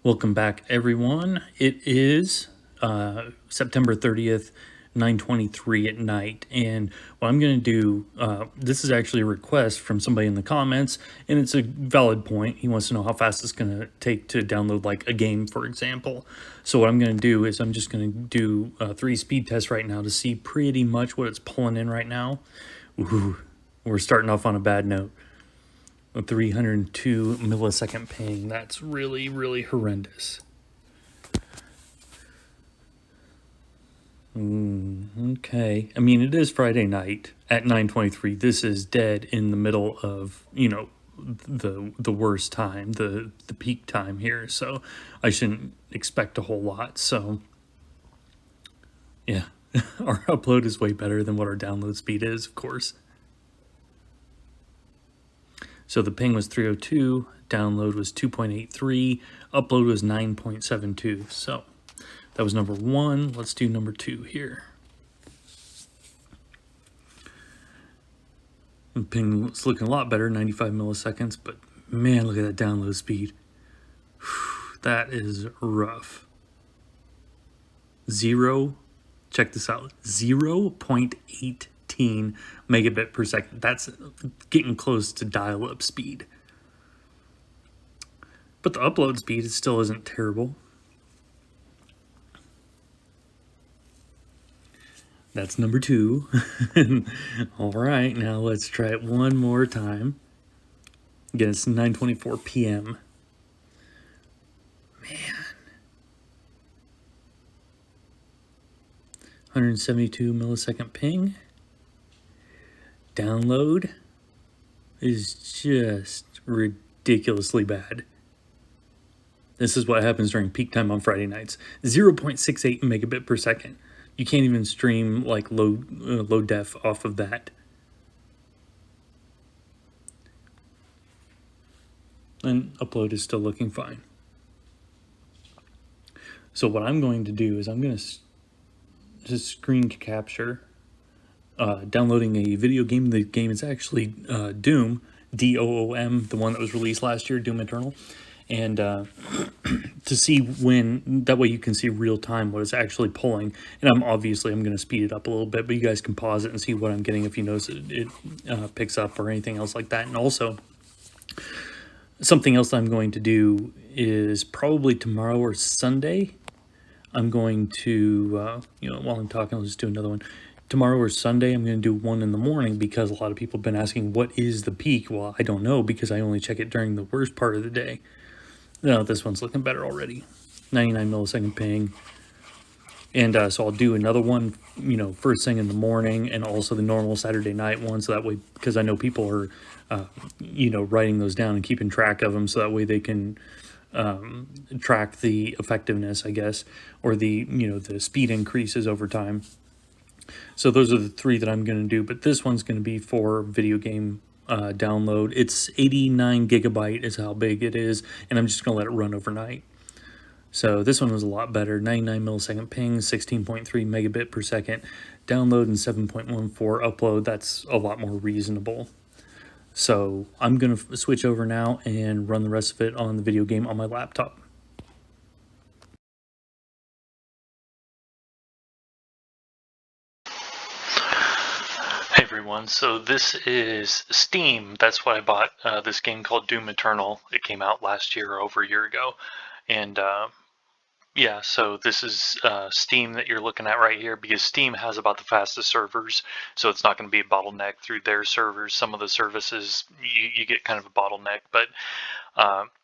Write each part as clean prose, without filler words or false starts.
Welcome back, everyone. It is September 30th, 9:23 at night. And what I'm going to do, this is actually a request from somebody in the comments, and it's a valid point. He wants to know how fast it's going to take to download like a game, for example. So what I'm going to do is I'm just going to do 3 speed tests right now to see pretty much what it's pulling in right now. Ooh, we're starting off on a bad note. A 302 millisecond ping. That's really, really horrendous. Okay. I mean, it is Friday night at 9:23. This is dead in the middle of, the worst time, the peak time here. So I shouldn't expect a whole lot. So yeah, our upload is way better than what our download speed is, of course. So the ping was 302, download was 2.83, upload was 9.72. So that was number 1. Let's do number 2 here. The ping is looking a lot better, 95 milliseconds, but man, look at that download speed. That is rough. Check this out, 0.18 megabit per second. That's getting close to dial-up speed. But the upload speed still isn't terrible. That's number 2. All right, now let's try it one more time. Again, it's 9:24 p.m. Man. 172 millisecond ping. Download is just ridiculously bad. This is what happens during peak time on Friday nights. 0.68 megabit per second. You can't even stream like low def off of that. And upload is still looking fine. So what I'm going to do is I'm going to just screen capture downloading a video game. The game is actually Doom, DOOM, the one that was released last year, Doom Eternal. And to see when, that way you can see real time what it's actually pulling. And I'm going to speed it up a little bit, but you guys can pause it and see what I'm getting if you notice it picks up or anything else like that. And also, something else I'm going to do is probably tomorrow or Sunday. I'm going to, while I'm talking, I'll just do another one. Tomorrow or Sunday, I'm going to do one in the morning because a lot of people have been asking, what is the peak? Well, I don't know because I only check it during the worst part of the day. No, this one's looking better already. 99 millisecond ping. And so I'll do another one, first thing in the morning and also the normal Saturday night one. So that way, because I know people are, writing those down and keeping track of them. So that way they can track the effectiveness, I guess, or the speed increases over time. So those are the 3 that I'm going to do, but this one's going to be for video game download. It's 89 gigabyte is how big it is, and I'm just going to let it run overnight. So this one was a lot better, 99 millisecond ping, 16.3 megabit per second download, and 7.14 upload. That's a lot more reasonable. So I'm going to switch over now and run the rest of it on the video game on my laptop. Hey everyone, so this is Steam. That's why I bought this game called Doom Eternal. It came out last year or over a year ago. And yeah, so this is Steam that you're looking at right here because Steam has about the fastest servers, so it's not going to be a bottleneck through their servers. Some of the services, you get kind of a bottleneck, but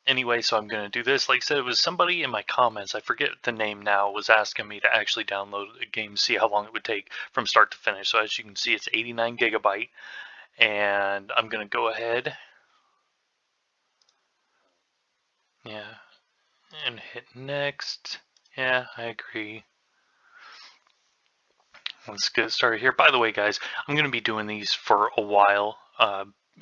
anyway, so I'm going to do this. Like I said, it was somebody in my comments, I forget the name now, was asking me to actually download a game, see how long it would take from start to finish. So as you can see, it's 89 gigabyte, and I'm going to go ahead, yeah, and hit next. Yeah, I agree. Let's get started here. By the way, guys, I'm going to be doing these for a while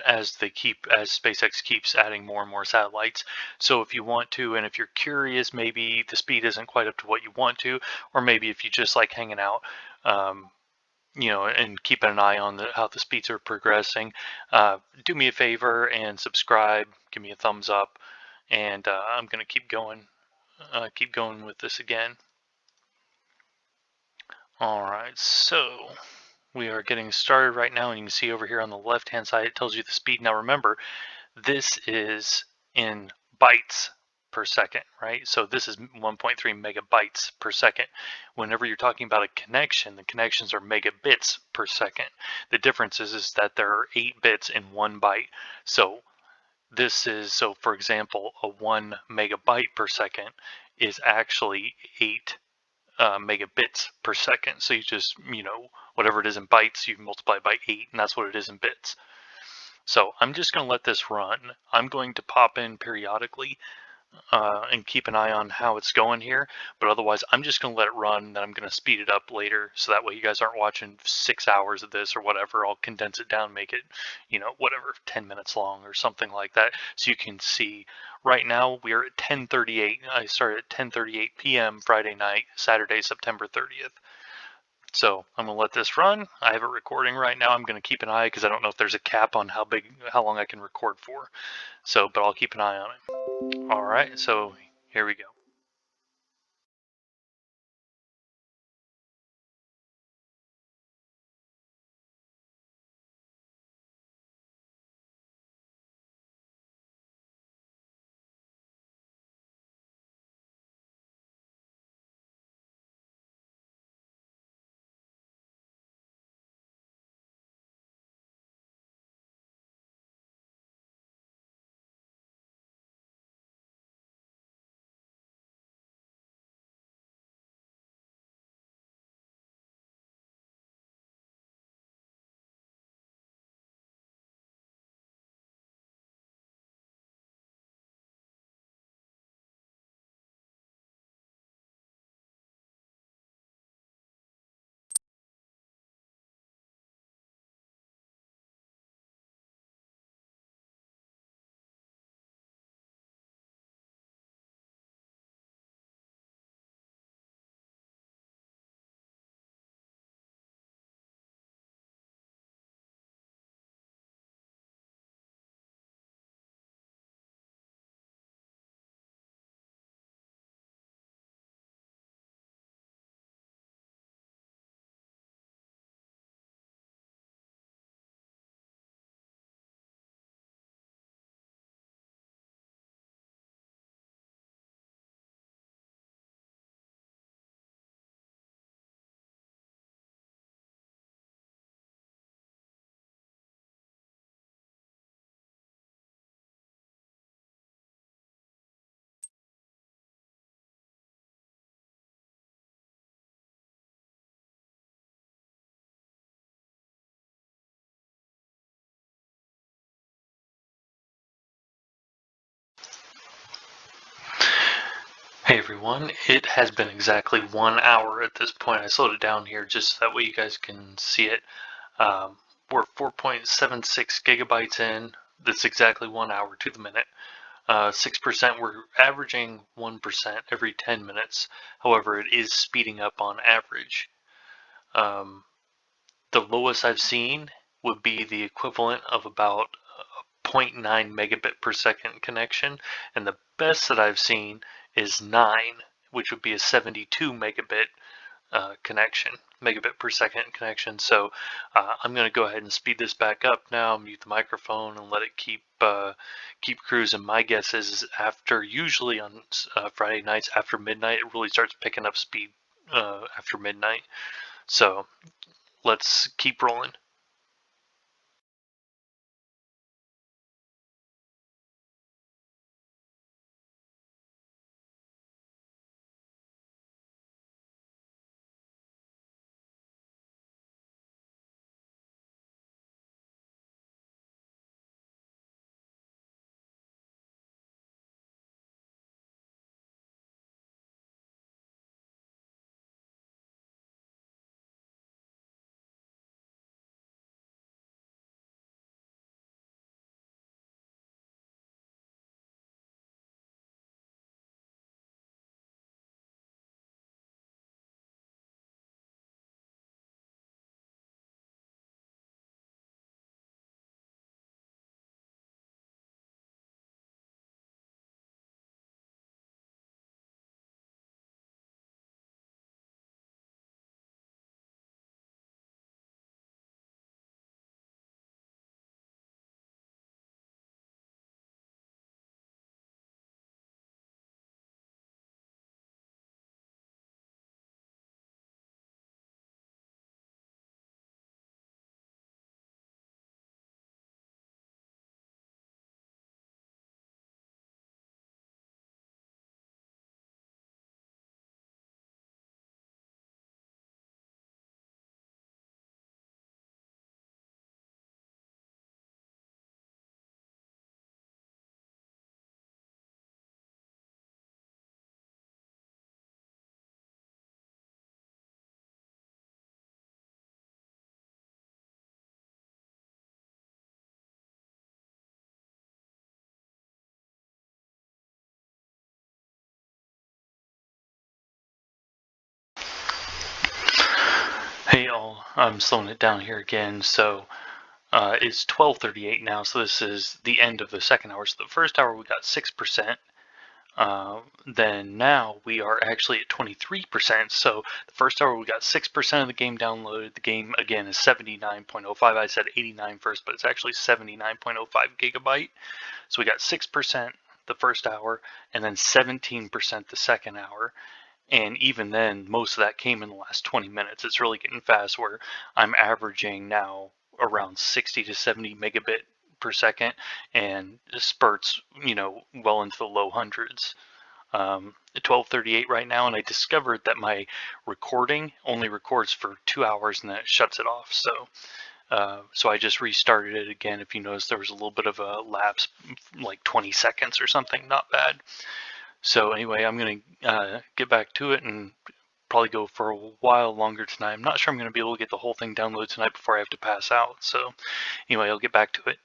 as SpaceX keeps adding more and more satellites. So if you want to, and if you're curious, maybe the speed isn't quite up to what you want to, or maybe if you just like hanging out, and keeping an eye on how the speeds are progressing, do me a favor and subscribe, give me a thumbs up, and I'm going to keep going keep going with this again. Alright, so we are getting started right now, and you can see over here on the left hand side it tells you the speed. Now remember, this is in bytes per second, right? So this is 1.3 megabytes per second. Whenever you're talking about a connection, the connections are megabits per second. The difference is that there are 8 bits in 1 byte. So for example, a 1 megabyte per second is actually 8 megabits per second. So you just, whatever it is in bytes, you multiply by 8, and that's what it is in bits. So I'm just going to let this run. I'm going to pop in periodically and keep an eye on how it's going here. But otherwise, I'm just going to let it run, and then I'm going to speed it up later. So that way you guys aren't watching 6 hours of this or whatever. I'll condense it down, make it, whatever, 10 minutes long or something like that. So you can see right now we are at 10:38. I started at 10:38 p.m. Friday night, Saturday, September 30th. So I'm gonna let this run. I have it recording right now. I'm gonna keep an eye because I don't know if there's a cap on how long I can record for. So, but I'll keep an eye on it. All right, so here we go. Hey everyone, it has been exactly 1 hour at this point. I slowed it down here just so that way you guys can see it. We're 4.76 gigabytes in. That's exactly 1 hour to the minute. 6%, we're averaging 1% every 10 minutes. However, it is speeding up on average. The lowest I've seen would be the equivalent of about 0.9 megabit per second connection, and the best that I've seen is 9, which would be a 72 megabit megabit per second connection. So I'm going to go ahead and speed this back up now, mute the microphone, and let it keep cruising. My guess is after, usually on Friday nights after midnight, it really starts picking up speed after midnight. So let's keep rolling. Hey all, I'm slowing it down here again. So it's 12:38 now, so this is the end of the second hour. So the first hour we got 6%. Then now we are actually at 23%. So the first hour we got 6% of the game downloaded. The game again is 79.05. I said 89 first, but it's actually 79.05 gigabyte. So we got 6% the first hour, and then 17% the second hour. And even then, most of that came in the last 20 minutes. It's really getting fast where I'm averaging now around 60 to 70 megabit per second and spurts, well into the low hundreds. 12:38 right now, and I discovered that my recording only records for 2 hours and then it shuts it off. So I just restarted it again. If you notice, there was a little bit of a lapse, like 20 seconds or something, not bad. So anyway, I'm going to get back to it and probably go for a while longer tonight. I'm not sure I'm going to be able to get the whole thing downloaded tonight before I have to pass out. So anyway, I'll get back to it.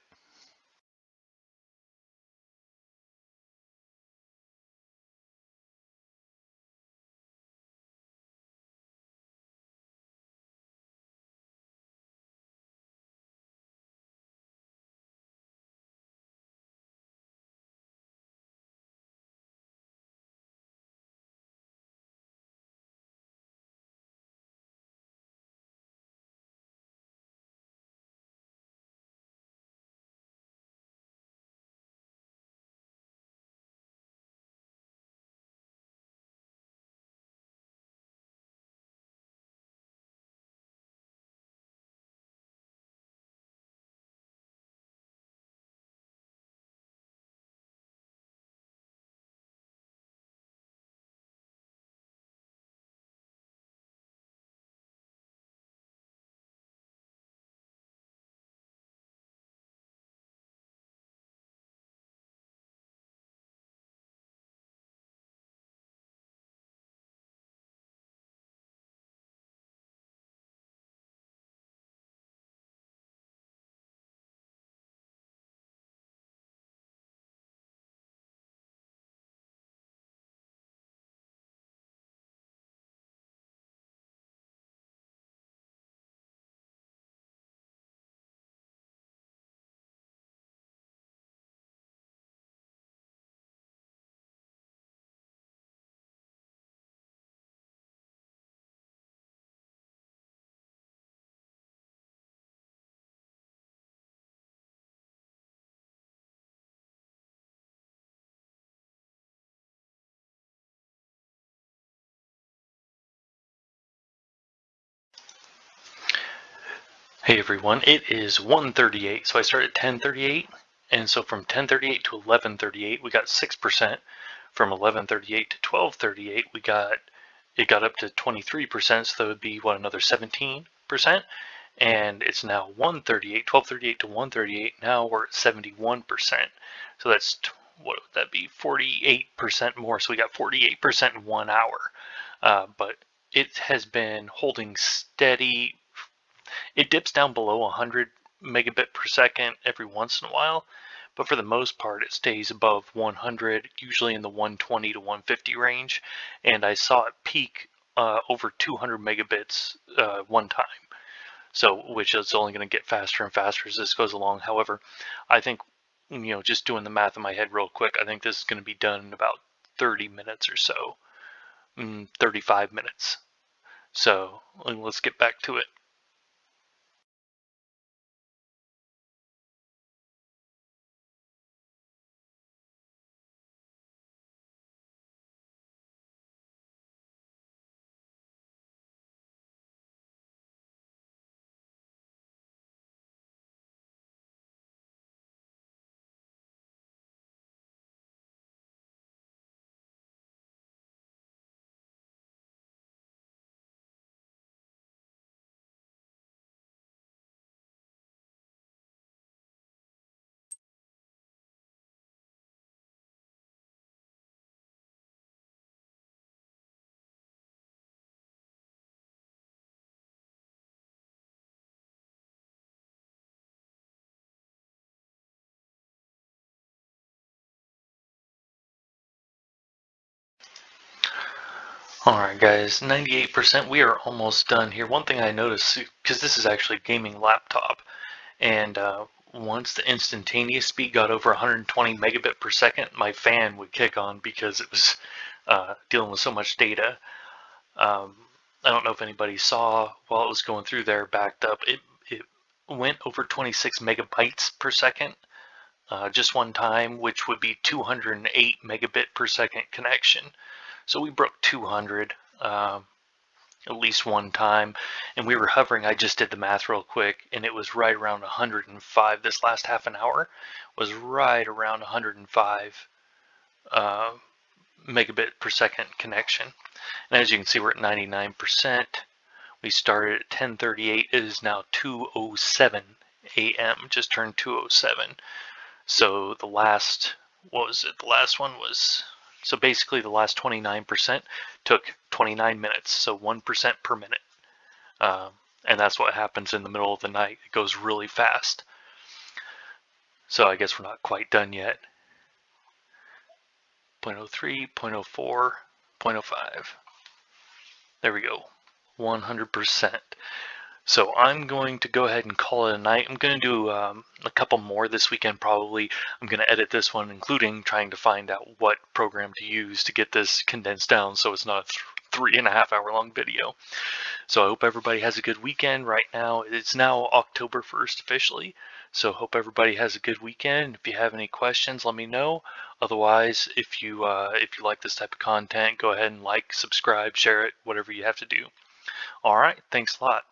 Hey everyone, it is 1:38. So I started at 10:38, and so from 10:38 to 11:38 we got 6%. From 11:38 to 12:38 it got up to 23%, so that would be another 17%. And it's now 1:38, 12:38 to 1:38. Now we're at 71%. So that's, what would that be, 48% more. So we got 48% in 1 hour. But it has been holding steady. It dips down below 100 megabit per second every once in a while, but for the most part it stays above 100, usually in the 120 to 150 range, and I saw it peak over 200 megabits one time. So, which is only going to get faster and faster as this goes along. However, I think, just doing the math in my head real quick, I think this is going to be done in about 30 minutes or so, 35 minutes. So let's get back to it. Alright guys, 98%, we are almost done here. One thing I noticed, because this is actually a gaming laptop, and once the instantaneous speed got over 120 megabit per second, my fan would kick on because it was dealing with so much data. I don't know if anybody saw while it was going through there, backed up, it went over 26 megabytes per second just one time, which would be 208 megabit per second connection. So we broke 200 at least one time, and we were hovering. I just did the math real quick, and it was right around 105. This last half an hour was right around 105 megabit per second connection. And as you can see, we're at 99%. We started at 10:38. It is now 2:07 a.m. Just turned 2:07. So the last, what was it? The last one was, so basically the last 29% took 29 minutes, so 1% per minute. And that's what happens in the middle of the night. It goes really fast. So I guess we're not quite done yet. 0.03, 0.04, 0.05. There we go. 100%. So I'm going to go ahead and call it a night. I'm going to do a couple more this weekend probably. I'm going to edit this one, including trying to find out what program to use to get this condensed down so it's not a 3.5 hour long video. So I hope everybody has a good weekend. Right now, it's now October 1st officially. So hope everybody has a good weekend. If you have any questions, let me know. Otherwise, if you like this type of content, go ahead and like, subscribe, share it, whatever you have to do. All right, thanks a lot.